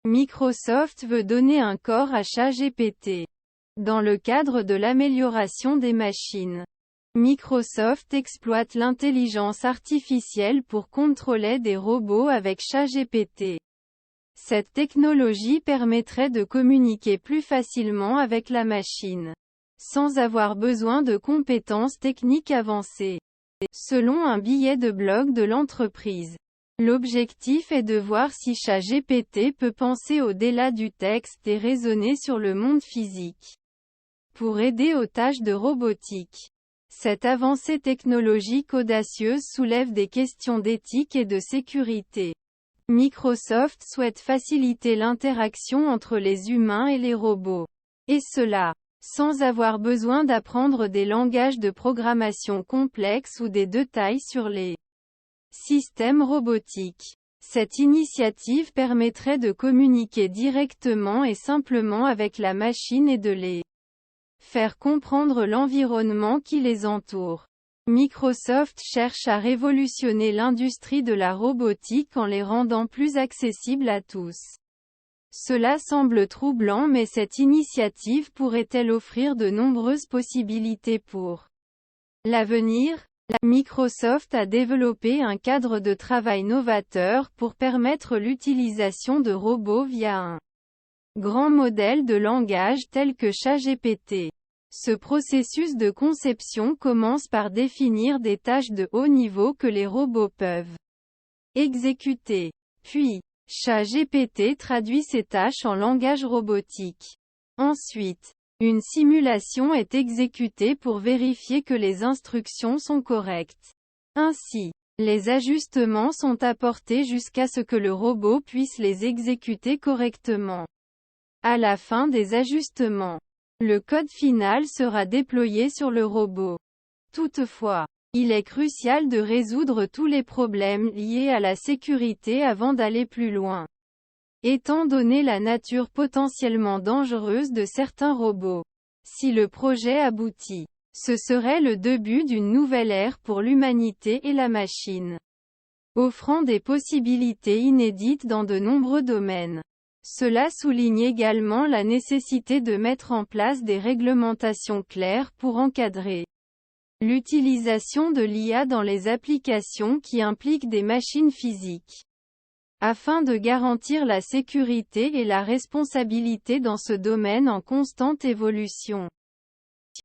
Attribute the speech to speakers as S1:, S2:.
S1: Microsoft veut donner un corps à ChatGPT. Dans le cadre de l'amélioration des machines, Microsoft exploite l'intelligence artificielle pour contrôler des robots avec ChatGPT. Cette technologie permettrait de communiquer plus facilement avec la machine, sans avoir besoin de compétences techniques avancées. Selon un billet de blog de l'entreprise, l'objectif est de voir si ChatGPT peut penser au-delà du texte et raisonner sur le monde physique, pour aider aux tâches de robotique. Cette avancée technologique audacieuse soulève des questions d'éthique et de sécurité. Microsoft souhaite faciliter l'interaction entre les humains et les robots. Et cela, sans avoir besoin d'apprendre des langages de programmation complexes ou des détails sur les systèmes robotiques. Cette initiative permettrait de communiquer directement et simplement avec la machine et de les faire comprendre l'environnement qui les entoure. Microsoft cherche à révolutionner l'industrie de la robotique en les rendant plus accessibles à tous. Cela semble troublant, mais cette initiative pourrait-elle offrir de nombreuses possibilités pour l'avenir? Microsoft a développé un cadre de travail novateur pour permettre l'utilisation de robots via un grand modèle de langage tel que ChatGPT. Ce processus de conception commence par définir des tâches de haut niveau que les robots peuvent exécuter. Puis, ChatGPT traduit ces tâches en langage robotique. Ensuite, une simulation est exécutée pour vérifier que les instructions sont correctes. Ainsi, les ajustements sont apportés jusqu'à ce que le robot puisse les exécuter correctement. À la fin des ajustements, le code final sera déployé sur le robot. Toutefois, il est crucial de résoudre tous les problèmes liés à la sécurité avant d'aller plus loin. Étant donné la nature potentiellement dangereuse de certains robots, si le projet aboutit, ce serait le début d'une nouvelle ère pour l'humanité et la machine, offrant des possibilités inédites dans de nombreux domaines. Cela souligne également la nécessité de mettre en place des réglementations claires pour encadrer l'utilisation de l'IA dans les applications qui impliquent des machines physiques, afin de garantir la sécurité et la responsabilité dans ce domaine en constante évolution.